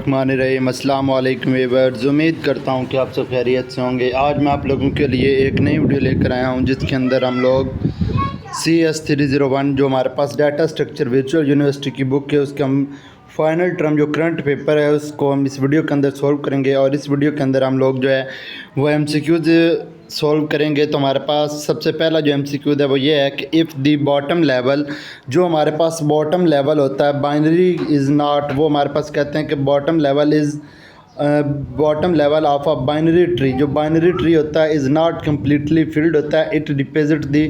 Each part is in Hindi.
बिस्मिल्लाहिर्रहमानिर्रहीम। अस्सलाम वालेकुम व्यूअर्स, उम्मीद करता हूँ कि आप सब खैरियत से होंगे। आज मैं आप लोगों के लिए एक नई वीडियो लेकर आया हूँ जिसके अंदर हम लोग CS301 जो हमारे पास डाटा स्ट्रक्चर वर्चुअल यूनिवर्सिटी की बुक है उसके हम फाइनल टर्म जो करंट पेपर है उसको हम इस वीडियो के अंदर सॉल्व करेंगे। और इस वीडियो के अंदर हम लोग जो है वो MCQs सॉल्व करेंगे। तो हमारे पास सबसे पहला जो MCQ है वो ये है कि इफ़ दी बॉटम लेवल, जो हमारे पास बॉटम लेवल होता है बाइनरी इज़ नॉट, वो हमारे पास कहते हैं कि bottom level of a binary tree, जो बाइनरी ट्री होता है इज़ नॉट कम्प्लीटली फिल्ड होता है, it represent the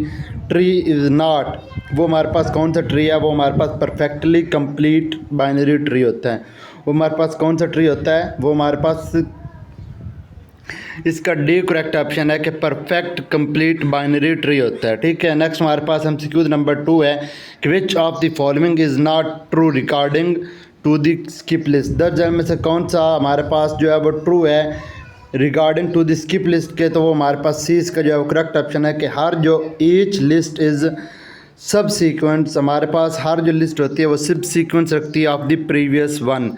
tree is not, वो हमारे पास कौन सा ट्री है, वो हमारे पास परफेक्टली कंप्लीट बाइनरी ट्री होता है। वो हमारे पास कौन सा ट्री होता है, वो हमारे पास इसका डी करेक्ट ऑप्शन है कि परफेक्ट कंप्लीट बाइनरी ट्री होता है। ठीक है, नेक्स्ट हमारे पास MCQ नंबर 2 है कि which of the following is not true regarding to the skip list, दर्ज में से कौन सा हमारे पास जो है वो ट्रू है regarding to the skip list के, तो वो हमारे पास सी इसका जो है वो करेक्ट ऑप्शन है कि हर जो ईच लिस्ट इज़ सब सीक्वेंस, हमारे पास हर जो लिस्ट होती है वो सब सीक्वेंस रखती है ऑफ द प्रीवियस वन,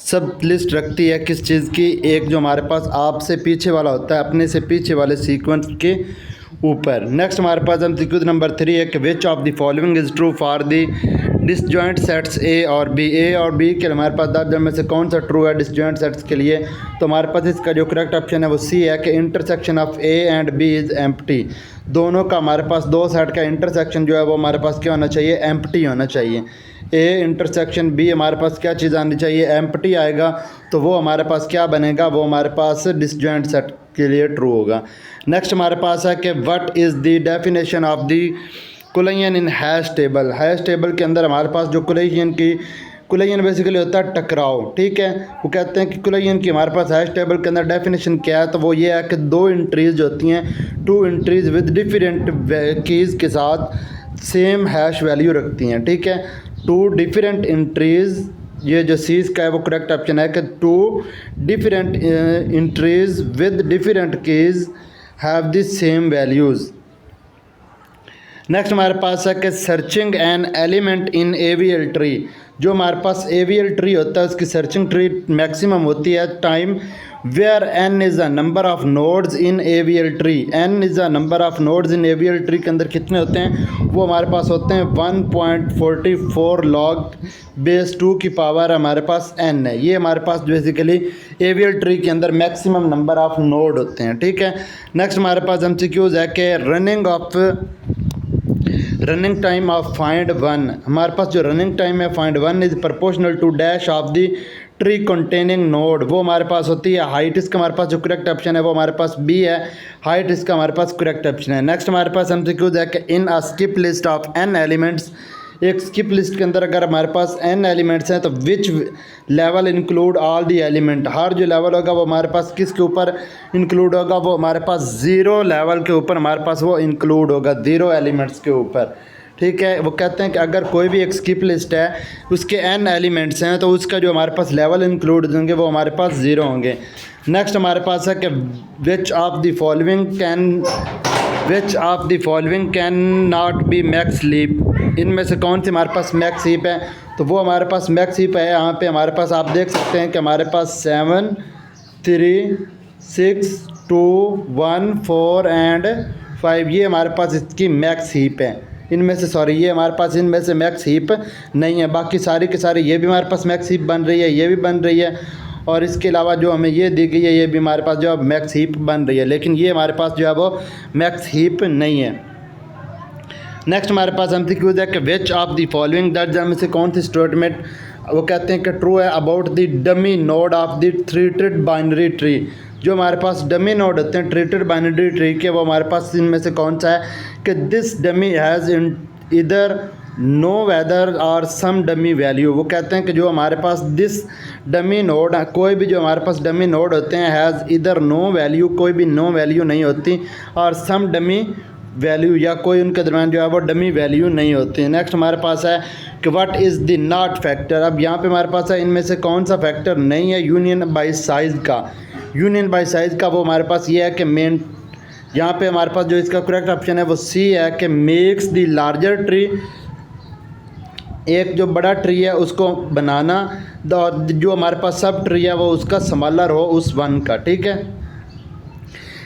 सब लिस्ट रखती है किस चीज़ की, एक जो हमारे पास आपसे पीछे वाला होता है अपने से पीछे वाले सीक्वेंस के ऊपर। नेक्स्ट हमारे पास MCQ नंबर 3 है कि which of the following is true for the disjoint sets A और बी के हमारे पास दर्ज में से कौन सा ट्रू है डिसजॉइंट सेट्स के लिए, तो हमारे पास इसका जो करेक्ट ऑप्शन है वो सी है कि intersection of A and B is empty, दोनों का हमारे पास दो सेट का इंटरसेक्शन जो है वो हमारे पास क्या होना चाहिए, एम्प्टी होना चाहिए। ए इंटरसेक्शन बी हमारे पास क्या चीज़ आनी चाहिए, एम्प्टी आएगा, तो वो हमारे पास क्या बनेगा, वो हमारे पास डिसजॉइंट सेट के लिए ट्रू होगा। नेक्स्ट हमारे पास है कि what is the definition of the कुलियन in hash table, hash table के अंदर हमारे पास जो कुलियन बेसिकली होता है टकराव। ठीक है, वो कहते हैं कि कुलियन की हमारे पास हैश टेबल के अंदर डेफिनेशन क्या है, तो वो ये है कि दो एंट्रीज होती हैं, to entries with different keys के साथ सेम हैश वैल्यू रखती हैं। ठीक है, टू डिफरेंट एंट्रीज, ये जो सीज का है वो करेक्ट ऑप्शन है कि two different entries with different keys have the same values. Next हमारे पास है कि searching an element in AVL tree, जो हमारे पास AVL ट्री होता है उसकी सर्चिंग ट्री मैक्सिमम होती है time where n is a number of nodes in AVL tree, n is a number of nodes in AVL tree के अंदर कितने होते हैं, वो हमारे पास होते हैं 1.44 log बेस 2 की पावर हमारे पास n है। ये हमारे पास बेसिकली AVL ट्री के अंदर मैक्सिमम नंबर ऑफ नोड होते हैं। ठीक है, नेक्स्ट हमारे पास MCQs है कि running time of find one, हमारे पास जो रनिंग टाइम है find one is proportional to dash of the tree containing node, वो हमारे पास होती है हाइट, इसका हमारे पास जो करेक्ट ऑप्शन है वो हमारे पास बी है, हाइट इसका हमारे पास करेक्ट ऑप्शन है। नेक्स्ट हमारे पास MCQs है कि in a skip list of n elements, एक स्किप लिस्ट के अंदर अगर हमारे पास n एलिमेंट्स हैं तो which level include all the element, हर जो लेवल होगा वो हमारे पास किसके ऊपर इंक्लूड होगा, वो हमारे पास 0 लेवल के ऊपर हमारे पास वो इंक्लूड होगा, 0 एलिमेंट्स के ऊपर। ठीक है, वो कहते हैं कि अगर कोई भी एक स्किप लिस्ट है उसके n एलिमेंट्स हैं तो उसका जो हमारे पास लेवल इंक्लूड होंगे वो हमारे पास 0 होंगे। नेक्स्ट हमारे पास है कि which of the following can not be max heap, इनमें से कौन सी हमारे पास मैक्स हीप है, तो वो हमारे पास मैक्स हीप है यहाँ पे हमारे पास आप देख सकते हैं कि हमारे पास 7 3 6 2 1 4 एंड 5, ये हमारे पास इसकी मैक्स हीप है। इनमें से ये हमारे पास इनमें से मैक्स हीप नहीं है, बाकी सारी के सारे ये भी हमारे पास मैक्स हीप बन रही है, ये भी बन रही है, और इसके अलावा जो हमें ये दी गई है ये भी हमारे पास जो है मैक्स हीप बन रही है, लेकिन ये हमारे पास जो है वो मैक्स हीप नहीं है। नेक्स्ट हमारे पास MCQ है कि विच ऑफ द फॉलोइंग, दर्ज में से कौन सी स्टेटमेंट वो कहते हैं कि ट्रू है about the dummy node of the treated binary tree, जो हमारे पास डमी नोड होते हैं ट्रीटेड बाइनरी ट्री के, वो हमारे पास इनमें से कौन सा है कि दिस डमी हैज़ इधर नो वेदर और सम डमी वैल्यू, वो कहते हैं कि जो हमारे पास दिस डमी नोड, कोई भी जो हमारे पास डमी नोड होते हैं हैज़ इधर नो वैल्यू, कोई भी नो वैल्यू नहीं होती, और सम डमी वैल्यू या कोई उनके दरमियान जो है वो डमी वैल्यू नहीं होती है। नेक्स्ट हमारे पास है कि what is the not factor, अब यहाँ पे हमारे पास है इनमें से कौन सा फैक्टर नहीं है यूनियन बाय साइज़ का, यूनियन बाय साइज़ का वो हमारे पास ये है कि मेन, यहाँ पे हमारे पास जो इसका करेक्ट ऑप्शन है वो सी है कि मेक्स द लार्जर ट्री एक जो बड़ा ट्री है उसको बनाना, और जो हमारे पास सब ट्री है वो उसका संभालर हो उस वन का, ठीक है।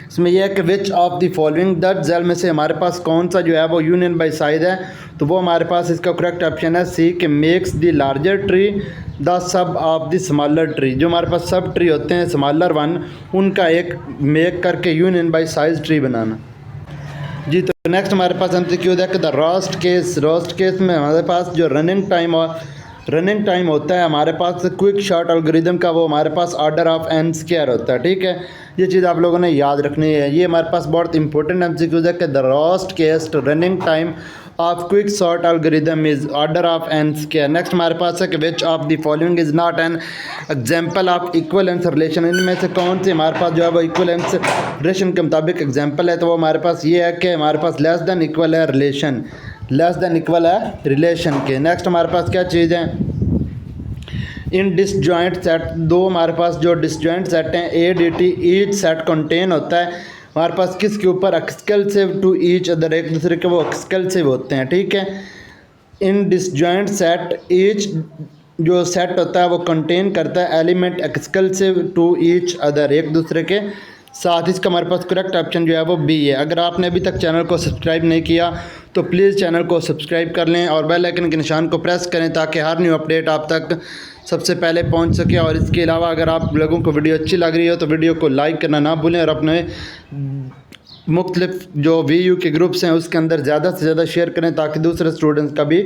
इसमें यह है कि which of the following the जेल में से हमारे पास कौन सा जो है वो यूनियन बाई साइज है, तो वो हमारे पास इसका करेक्ट ऑप्शन है सी कि makes the larger tree the sub of the smaller tree. जो हमारे पास सब ट्री होते हैं स्मॉलर वन, उनका एक मेक करके यूनियन बाई साइज ट्री बनाना। जी तो नेक्स्ट हमारे पास हमसे क्यों है कि द रोस्ट केस में हमारे पास जो रनिंग टाइम होता है हमारे पास क्विक शॉर्ट एल्गोरिदम का, वो हमारे पास ऑर्डर ऑफ एन स्क्वायर होता है, ठीक है। ये चीज़ आप लोगों ने याद रखनी है, ये हमारे पास बहुत इंपॉर्टेंट एमसीक्यूज है कि the worst case running time of quick sort algorithm is order of n square. Next हमारे पास है कि which of the following is not an example of equivalence relation. इनमें से कौन से हमारे पास जो है वो इक्वलेंस रिलेशन के मुताबिक एग्जाम्पल है, तो वो हमारे पास ये है कि हमारे पास लेस देन इक्वल है रिलेशन, लेस देन इक्वल है रिलेशन के। नेक्स्ट हमारे पास क्या चीज़ है, इन डिसजॉइंट सेट, दो हमारे पास जो डिसजॉइंट सेट हैं A D T, each set contain होता है हमारे पास किसके ऊपर, एक्सक्लूसिव टू ईच अदर, एक दूसरे के वो एक्सक्लूसिव होते हैं, ठीक है। इन डिसजॉइंट सेट ईच जो सेट होता है वो कंटेन करता है element exclusive to each other, एक दूसरे के साथ। इसका हमारे पास करेक्ट ऑप्शन जो है वो बी है। अगर आपने अभी तक चैनल को सब्सक्राइब नहीं किया तो प्लीज़ चैनल को सब्सक्राइब कर लें और बेल आइकन के निशान को प्रेस करें ताकि हर न्यू अपडेट आप तक सबसे पहले पहुंच सके। और इसके अलावा अगर आप लोगों को वीडियो अच्छी लग रही हो तो वीडियो को लाइक करना ना भूलें और अपने मुख्तलिफ जो VU के ग्रुप्स हैं उसके अंदर ज़्यादा से ज़्यादा शेयर करें ताकि दूसरे स्टूडेंट्स का भी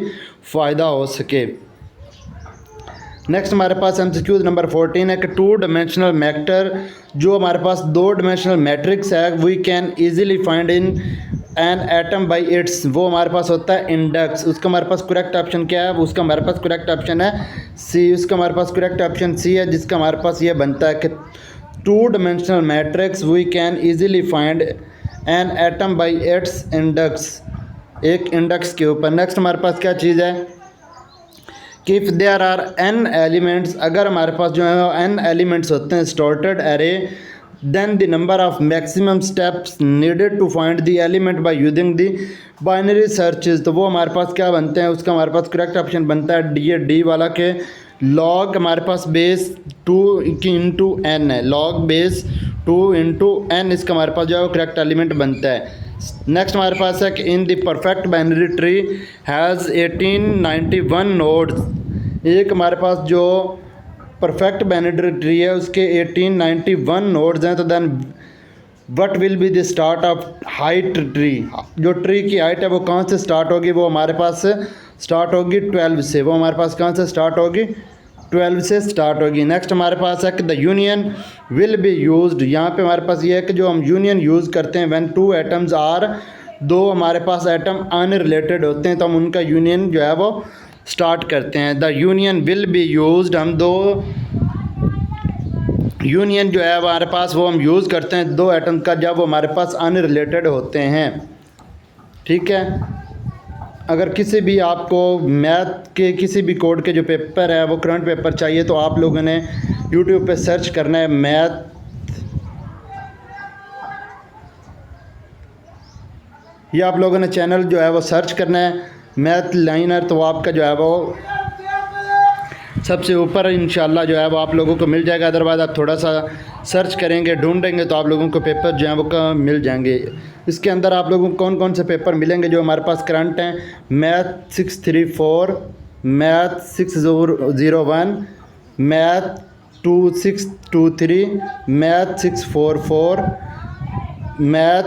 फ़ायदा हो सके। नेक्स्ट हमारे पास MCQ नंबर 14 है कि टू डायमेंशनल मैटर, जो हमारे पास दो डायमेंशनल मैट्रिक्स है, we can easily find in an item by its, वो हमारे पास होता है इंडेक्स। उसका हमारे पास करेक्ट ऑप्शन क्या है, उसका हमारे पास करेक्ट ऑप्शन है सी। उसका हमारे पास करेक्ट ऑप्शन सी है, जिसका हमारे पास ये बनता है कि two dimensional matrix we can easily find an item by its index, एक इंडेक्स के ऊपर। नेक्स्ट हमारे पास क्या चीज़ है कि if there are n elements, अगर हमारे पास जो है n एलिमेंट्स होते हैं sorted array, then the number of maximum steps needed to find the element by using the binary searches, तो वो हमारे पास क्या बनते हैं, उसका हमारे पास करेक्ट ऑप्शन बनता है डी वाला के लॉग हमारे पास बेस 2 इंटू n है, लॉग बेस 2 इंटू n, इसका हमारे पास जो है करेक्ट एलिमेंट बनता है। नेक्स्ट हमारे पास है कि in the perfect binary tree has 1891 nodes, एक हमारे पास जो परफेक्ट बाइनरी ट्री है उसके 1891 नोड्स हैं, तो then what will be the start of height tree, जो ट्री की हाइट है वो कहाँ से स्टार्ट होगी, वो हमारे पास स्टार्ट होगी 12 से, वो हमारे पास कहाँ से स्टार्ट होगी 12 से स्टार्ट होगी। नेक्स्ट हमारे पास है कि the union will be used, यहाँ पे हमारे पास ये है कि जो हम यूनियन यूज़ करते हैं व्हेन टू एटम्स आर, दो हमारे पास एटम अनरिलेटेड होते हैं तो हम उनका यूनियन जो है वो स्टार्ट करते हैं। The union will be used, हम दो यूनियन जो है हमारे पास वो हम यूज़ करते हैं दो एटम का जब वो हमारे पास अनरिलेटेड होते हैं, ठीक है। अगर किसी भी आपको मैथ के किसी भी कोड के जो पेपर है वो करंट पेपर चाहिए तो आप लोगों ने यूट्यूब पे सर्च करना है मैथ, ये आप लोगों ने चैनल जो है वो सर्च करना है मैथ लाइनर, तो आपका जो है वो सबसे ऊपर इंशाल्लाह जो है वो आप लोगों को मिल जाएगा। अदरवाइज़ आप थोड़ा सा सर्च करेंगे ढूंढेंगे तो आप लोगों को पेपर जो है वो मिल जाएंगे। इसके अंदर आप लोगों को कौन कौन से पेपर मिलेंगे जो हमारे पास करंट हैं, math 634, math 601, math 2623, math 644, math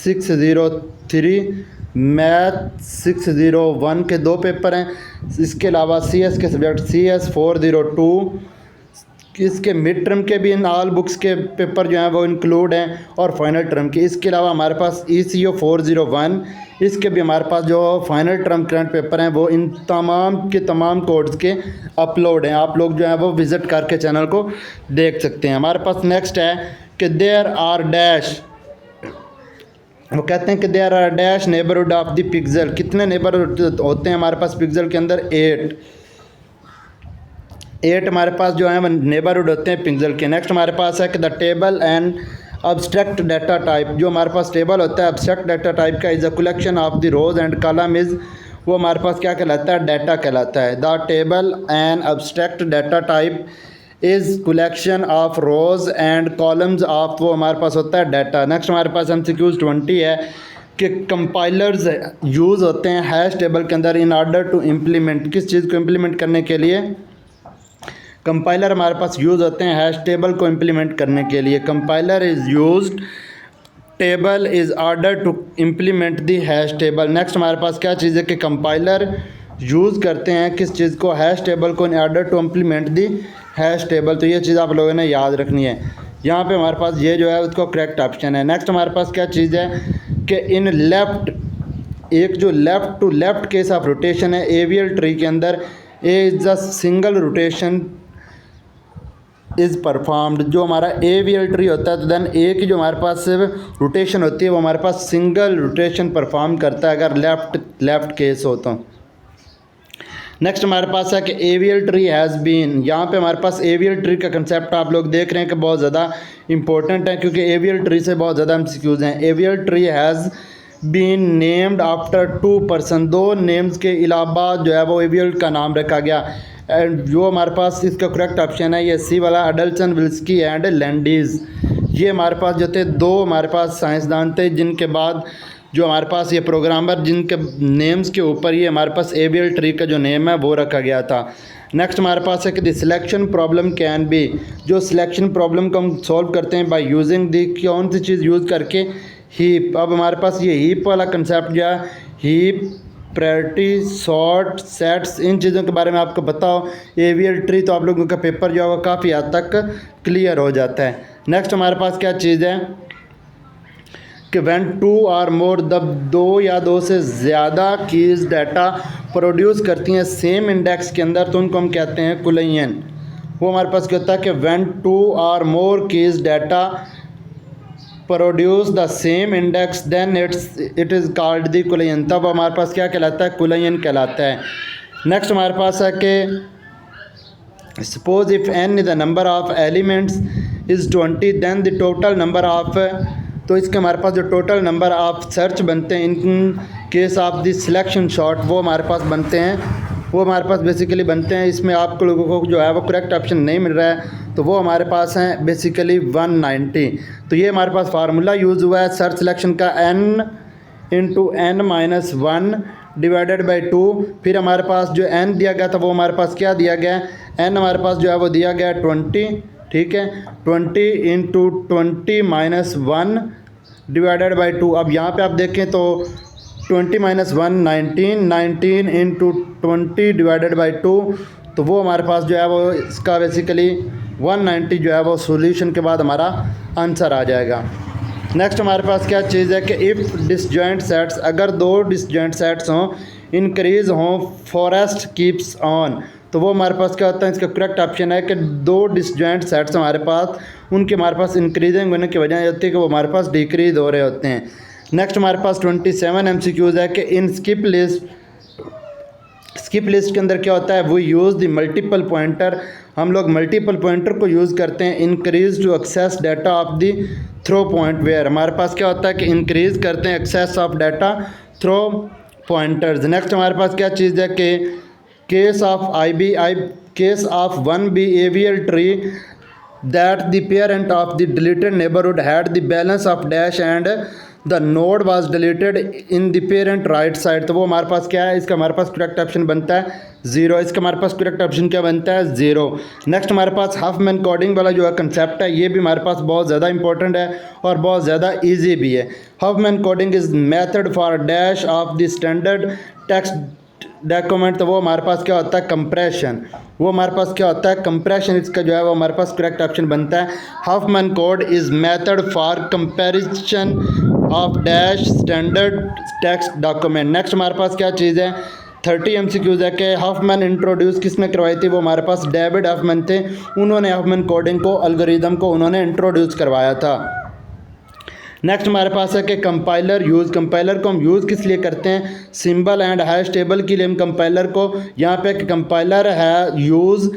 603, math 601 के दो पेपर हैं। इसके अलावा CS के सब्जेक्ट CS 402, इसके मिड टर्म के भी इन ऑल बुक्स के पेपर जो हैं वो इंक्लूड हैं और फाइनल टर्म के। इसके अलावा हमारे पास ECO 401, इसके भी हमारे पास जो फाइनल टर्म करंट पेपर हैं वो इन तमाम के तमाम कोड्स के अपलोड हैं, आप लोग जो है वो विज़िट करके चैनल को देख सकते हैं। हमारे पास नेक्स्ट है कि देयर आर डैश, वो कहते हैं कि there are dash neighbourhood of the pixel, कितने नेबरहुड होते हैं हमारे पास पिक्सल के अंदर 8 हमारे पास जो है नेबरहुड होते हैं पिक्सल के। नेक्स्ट हमारे पास है कि the table and abstract data type, जो हमारे पास टेबल होता है अब्स्ट्रैक्ट डाटा टाइप का is a collection of the rows and column is वो हमारे पास क्या कहलाता है, डाटा कहलाता है। The table an abstract data type is collection of rows and columns of, वो हमारे पास होता है डाटा। नेक्स्ट हमारे पास MCQ 20 है कि कंपाइलर्स यूज़ होते हैं हैश टेबल के अंदर इन ऑर्डर टू इम्प्लीमेंट, किस चीज़ को इम्प्लीमेंट करने के लिए कंपाइलर हमारे पास यूज़ होते हैं हैश टेबल को इम्प्लीमेंट करने के लिए। Compiler is used table is order to implement the hash table. Next हमारे पास क्या चीज़ है कि कंपाइलर यूज़ करते हैं किस चीज़ को, हैश टेबल को, in order to implement the hash table. तो ये चीज़ आप लोगों ने याद रखनी है। यहाँ पे हमारे पास ये जो है उसको करेक्ट ऑप्शन है। नेक्स्ट हमारे पास क्या चीज़ है कि इन लेफ़्ट, एक जो left to left case of rotation है एवियल ट्री के अंदर, A is the single rotation is performed. जो हमारा एवियल ट्री होता है तो देन ए की जो हमारे पास रोटेशन होती है वो हमारे पास सिंगल रोटेशन परफॉर्म करता है अगर लेफ़्ट केस हो तो। नेक्स्ट हमारे पास है कि एवियल ट्री हैज़ बीन, यहाँ पे हमारे पास एवियल ट्री का कंसेप्ट आप लोग देख रहे हैं कि बहुत ज़्यादा इंपॉर्टेंट है क्योंकि एवियल ट्री से बहुत ज़्यादा MCQs हैं। AVL tree has been named after 2 person, 2 names के अलावा जो है वो एवियल का नाम रखा गया। एंड जो हमारे पास इसका करेक्ट ऑप्शन है ये सी वाला, एडल्सन, विल्स्की एंड लैंडीज़। ये हमारे पास जो थे 2 हमारे पास साइंसदान थे जिनके बाद जो हमारे पास ये प्रोग्रामर जिनके नेम्स के ऊपर ये हमारे पास एवियल ट्री का जो नेम है वो रखा गया था। नेक्स्ट हमारे पास है कि the selection problem can be, जो सिलेक्शन प्रॉब्लम को हम सॉल्व करते हैं बाय यूजिंग दी, कौन सी चीज़ यूज़ करके, हीप। अब हमारे पास ये हीप वाला कंसेप्ट जो है, हीप, प्रायोरिटी, सॉर्ट, सेट्स, इन चीज़ों के बारे में आपको पता हो एवियल ट्री तो आप लोगों का पेपर जो है वो काफ़ी हद तक क्लियर हो जाता है। नेक्स्ट हमारे पास क्या चीज़ है कि व्हेन 2 और मोर, जब 2 या 2 से ज़्यादा कीज़ डाटा प्रोड्यूस करती हैं सेम इंडेक्स के अंदर तो उनको हम कहते हैं कुलियन। वो हमारे पास क्या होता है कि when 2 or more keys data produce the same index then it is called the collision, तब हमारे पास क्या कहलाता है, कुलियन कहलाता है। नेक्स्ट हमारे पास है कि suppose if n is the number of elements is 20 then the total number of, तो इसके हमारे पास जो टोटल नंबर ऑफ सर्च बनते हैं in case of the selection shot वो हमारे पास बनते हैं, वो हमारे पास बेसिकली बनते हैं। इसमें आप लोगों को जो है वो करेक्ट ऑप्शन नहीं मिल रहा है तो वो हमारे पास हैं बेसिकली 190। तो ये हमारे पास फार्मूला यूज़ हुआ है सर्च सिलेक्शन का, n into n-1 divided by 2। फिर हमारे पास जो n दिया गया था वो हमारे पास क्या दिया गया है, n हमारे पास जो है वो दिया गया है 20, ठीक है, 20 इंटू 20-1 डिवाइडेड बाई 2। अब यहाँ पे आप देखें तो 20-1 19, 19 इंटू 20 डिवाइडेड बाई 2, तो वो हमारे पास जो है वो इसका बेसिकली 190 जो है वो सॉल्यूशन के बाद हमारा आंसर आ जाएगा। नेक्स्ट हमारे पास क्या चीज़ है कि इफ़ डिसजॉइंट सेट्स, अगर 2 डिसजॉइंट सेट्स हों, इंक्रीज़ हों, फॉरेस्ट कीप्स ऑन, तो वो हमारे पास क्या होता है, इसका करेक्ट ऑप्शन है कि 2 डिसजॉइंट सेट्स हमारे पास, उनके हमारे पास इंक्रीजिंग होने की वजह होती है कि वो हमारे पास डिक्रीज हो रहे होते हैं। नेक्स्ट हमारे पास 27 MCQs है कि इन स्किप लिस्ट के अंदर क्या होता है, वो यूज़ द मल्टीपल पॉइंटर, हम लोग मल्टीपल पॉइंटर को यूज़ करते हैं increase to access data of the through point where, हमारे पास क्या होता है कि इंक्रीज़ करते हैं access of data through pointers. Next हमारे पास क्या चीज़ है कि case of 1B avial tree that the parent of the deleted neighborhood had the balance of dash and the node was deleted in the parent right side, तो वो हमारे पास क्या है, इसका हमारे पास करेक्ट ऑप्शन बनता है 0, इसका हमारे पास करेक्ट ऑप्शन क्या बनता है 0। नेक्स्ट हमारे पास हफमैन कोडिंग वाला जो है कंसेप्ट है, ये भी हमारे पास बहुत ज़्यादा इंपॉर्टेंट है और बहुत ज़्यादा इजी भी है। Huffman coding is method for dash of the standard text document, तो वो हमारे पास क्या होता है कंप्रेशन, वो हमारे पास क्या होता है कंप्रेशन, इसका जो है वो हमारे पास करेक्ट ऑप्शन बनता है Huffman code is method for comparison of dash standard text document. Next हमारे पास क्या चीज़ है 30 MCQs है कि हफमैन इंट्रोड्यूस किसने करवाई थी, वो हमारे पास डेविड हफमैन थे, उन्होंने हफमैन कोडिंग को, एल्गोरिदम को उन्होंने इंट्रोड्यूस करवाया था। नेक्स्ट हमारे पास है कि कंपाइलर को हम यूज़ किस लिए करते हैं, सिंबल एंड हैश टेबल के लिए हम कंपाइलर को, यहाँ पे कंपाइलर है use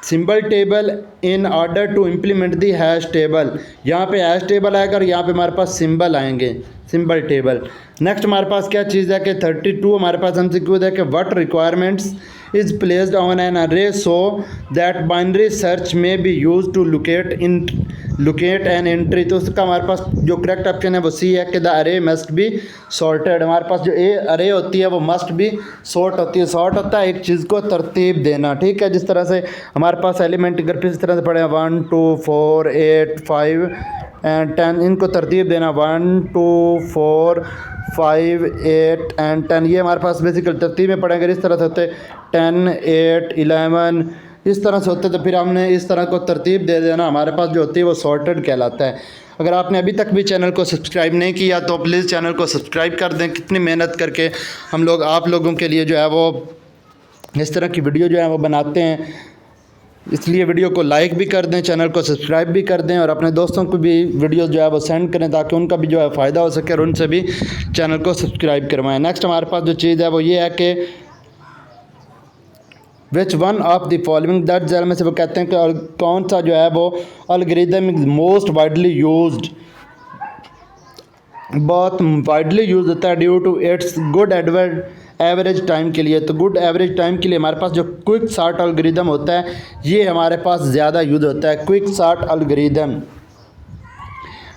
symbol table in order to implement the hash table, यहाँ पे हैश टेबल आएगा और यहाँ पे हमारे पास सिंबल आएंगे, सिंबल टेबल। नेक्स्ट हमारे पास क्या चीज़ है कि 32 हमारे पास हमसे क्यों है कि what requirements is placed on an array so that binary search may be use to locate an entry. तो उसका हमारे पास जो करेक्ट ऑप्शन है वो सी है कि द अरे मस्ट बी सॉर्टेड। हमारे पास जो अरे होती है वो मस्ट बी सॉर्ट होती है। सॉर्ट होता है एक चीज़ को तरतीब देना, ठीक है। जिस तरह से हमारे पास एलिमेंट अगर फिर इस तरह से पढ़े 1 2 4 8 5 एंड 10, इनको तरतीब देना 1 2 4 5 8 एंड 10, ये हमारे पास बेसिकल तरतीब में पढ़ेंगे। इस तरह से होते 10 8 11 इस तरह से होते, तो फिर हमने इस तरह को तरतीब दे देना, हमारे पास जो होती है वो सॉर्टेड कहलाता है। अगर आपने अभी तक भी चैनल को सब्सक्राइब नहीं किया तो प्लीज़ चैनल को सब्सक्राइब कर दें। कितनी मेहनत करके हम लोग आप लोगों के लिए जो है वो इस तरह की वीडियो जो है वो बनाते हैं, इसलिए वीडियो को लाइक भी कर दें, चैनल को सब्सक्राइब भी कर दें और अपने दोस्तों को भी वीडियो जो है वो सेंड करें ताकि उनका भी जो है फ़ायदा हो सके और उनसे भी चैनल को सब्सक्राइब करवाएं। नेक्स्ट हमारे पास जो चीज़ है वो ये है कि which one of the following that जल में से वो कहते हैं कि कौन सा जो है वो algorithm is most widely used, बहुत वाइडली यूज होता है due to its good average time के लिए। तो गुड एवरेज टाइम के लिए हमारे पास जो क्विक सॉर्ट एल्गोरिथम होता है ये हमारे पास ज़्यादा यूज होता है, क्विक सॉर्ट एल्गोरिथम।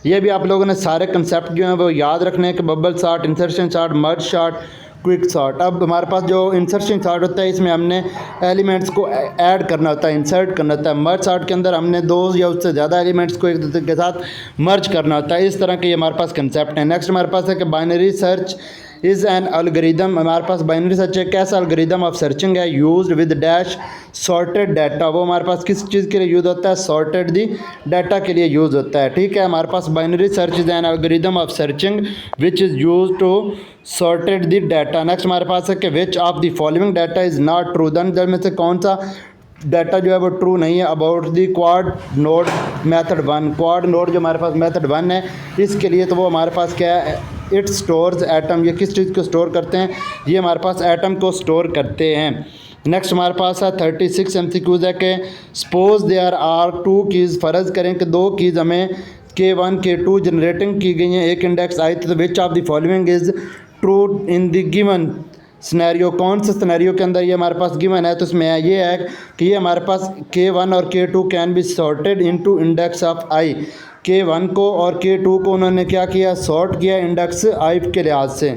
ये भी आप लोगों ने सारे कंसेप्ट जो हैं वो याद रखने हैं कि bubble sort, insertion sort, merge sort, quick sort. अब हमारे पास जो इंसर्शन सॉर्ट होता है इसमें हमने एलिमेंट्स को ऐड करना होता है, इंसर्ट करना होता है। मर्ज सॉर्ट के अंदर हमने 2 या उससे ज़्यादा एलिमेंट्स को एक दूसरे के साथ मर्ज करना होता है। इस तरह के ये हमारे पास कंसेप्ट है। नेक्स्ट हमारे पास है कि binary search is an algorithm. हमारे पास बाइनरी सर्च एक ऐसा एल्गोरिथम ऑफ सर्चिंग है used with dash sorted data. वो हमारे पास किस चीज़ के लिए यूज़ होता है? सॉर्टेड दी डाटा के लिए यूज़ होता है, ठीक है। हमारे पास binary search is an algorithm of searching which is use to sorted the data. Next हमारे पास है कि which of the following data is not true. दन में से कौन सा डाटा जो है वो ट्रू नहीं है? About the quad node method 1। Quad node जो हमारे पास मेथड 1 है इसके लिए तो वो हमारे पास क्या है? It stores atom. ये किस चीज़ को स्टोर करते हैं? ये हमारे पास एटम को स्टोर करते हैं। नेक्स्ट हमारे पास है 36 MCQs है कि सपोज देयर आर 2 कीज़। फ़र्ज़ करें कि 2 कीज़ हमें K1 K2 जनरेटिंग की गई हैं, एक इंडेक्स आई थी, तो विच of the following is true in the given scenario. कौन से सिनेरियो के अंदर ये हमारे पास गिवन है? तो इसमें ये है कि ये हमारे पास K1 और K2 can be sorted into index of I. K1 को और K2 को उन्होंने क्या किया? सॉर्ट किया इंडेक्स आई के लिहाज से।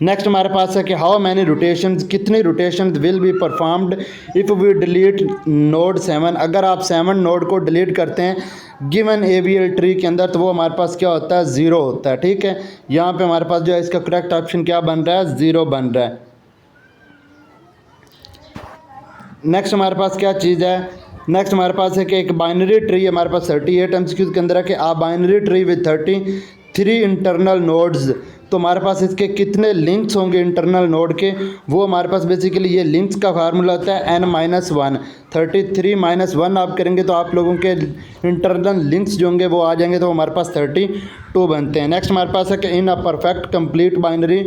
नेक्स्ट हमारे पास है कि हाउ मैनी रोटेशंस, कितनी rotation will be performed if we delete node 7। अगर आप 7 नोड को डिलीट करते हैं गिवन AVL ट्री के अंदर तो वो हमारे पास क्या होता है? 0 होता है, ठीक है। यहाँ पे हमारे पास जो है इसका करेक्ट ऑप्शन क्या बन रहा है? 0 बन रहा है। नेक्स्ट हमारे पास क्या चीज़ है? नेक्स्ट हमारे पास है कि एक बाइनरी ट्री हमारे पास 38 MCQs के अंदर है कि a binary tree with 33 internal nodes. तो हमारे पास इसके कितने लिंक्स होंगे इंटरनल नोड के? वो हमारे पास बेसिकली ये लिंक्स का फार्मूला होता है n-1। 33 - 1 आप करेंगे तो आप लोगों के इंटरनल लिंक्स जो होंगे वो आ जाएंगे, तो हमारे पास 32 बनते हैं। नेक्स्ट हमारे पास है कि in a perfect complete binary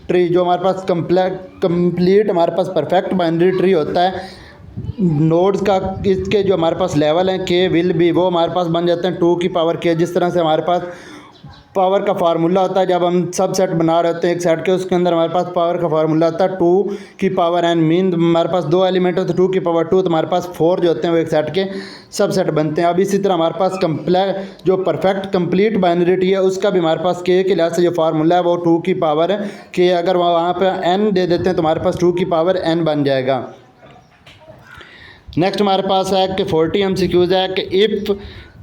tree. जो हमारे पास कंप्लीट हमारे पास परफेक्ट बाइनरी ट्री होता है, नोड्स का इसके जो हमारे पास लेवल हैं K विल बी, वो हमारे पास बन जाते हैं 2 की पावर K। जिस तरह से हमारे पास पावर का फार्मूला होता है जब हम सब सेट बना रहे होते हैं एक सेट के, उसके अंदर हमारे पास पावर का फार्मूला होता है 2 की पावर n। मीन हमारे पास 2 एलिमेंट होते हैं 2 की पावर 2, तो हमारे पास 4 जो होते हैं वो एक सेट के सब सेट बनते हैं। अब इसी तरह हमारे पास जो परफेक्ट कंप्लीट बाइनरी ट्री है उसका भी हमारे पास K के लिहाज से जो फार्मूला है वो 2 की पावर K। अगर वहाँ पर n दे देते हैं तो हमारे पास 2 की पावर n बन जाएगा। नेक्स्ट हमारे पास है कि 40 MCQs है कि इफ़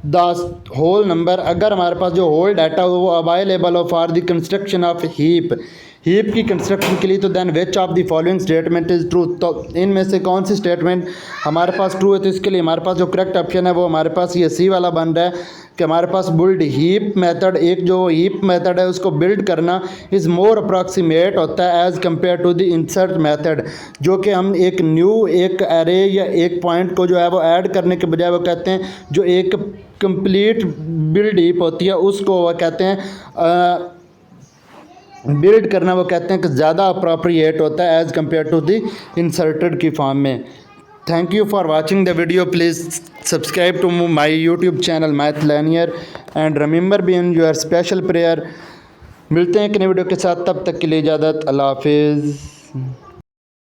द होल नंबर, अगर हमारे पास जो होल डाटा हो वो अवेलेबल हो for the construction of heap की कंस्ट्रक्शन के लिए, तो then which of the following statement is true. तो इनमें से कौन सी स्टेटमेंट हमारे पास ट्रू है? तो इसके लिए हमारे पास जो करेक्ट ऑप्शन है वो हमारे पास ये सी वाला बन रहा है कि हमारे पास बिल्ड हीप मेथड, एक जो हीप मेथड है उसको बिल्ड करना इज़ मोर अप्रॉक्सीमेट होता है as compare to the insert method. जो कि हम एक न्यू एक एरे या एक पॉइंट को जो है वो ऐड करने के बजाय वो कहते हैं जो एक कंप्लीट बिल्ड हीप होती है उसको वो कहते हैं बिल्ड करना, वो कहते हैं कि ज़्यादा अप्रोप्रिएट होता है as compare to the inserted की फॉर्म में। Thank you for watching the video. Please subscribe to my YouTube channel Math Linear and remember being your special prayer. मिलते हैं एक नई वीडियो के साथ, तब तक के लिए इजाज़त, अल्लाह हाफिज़।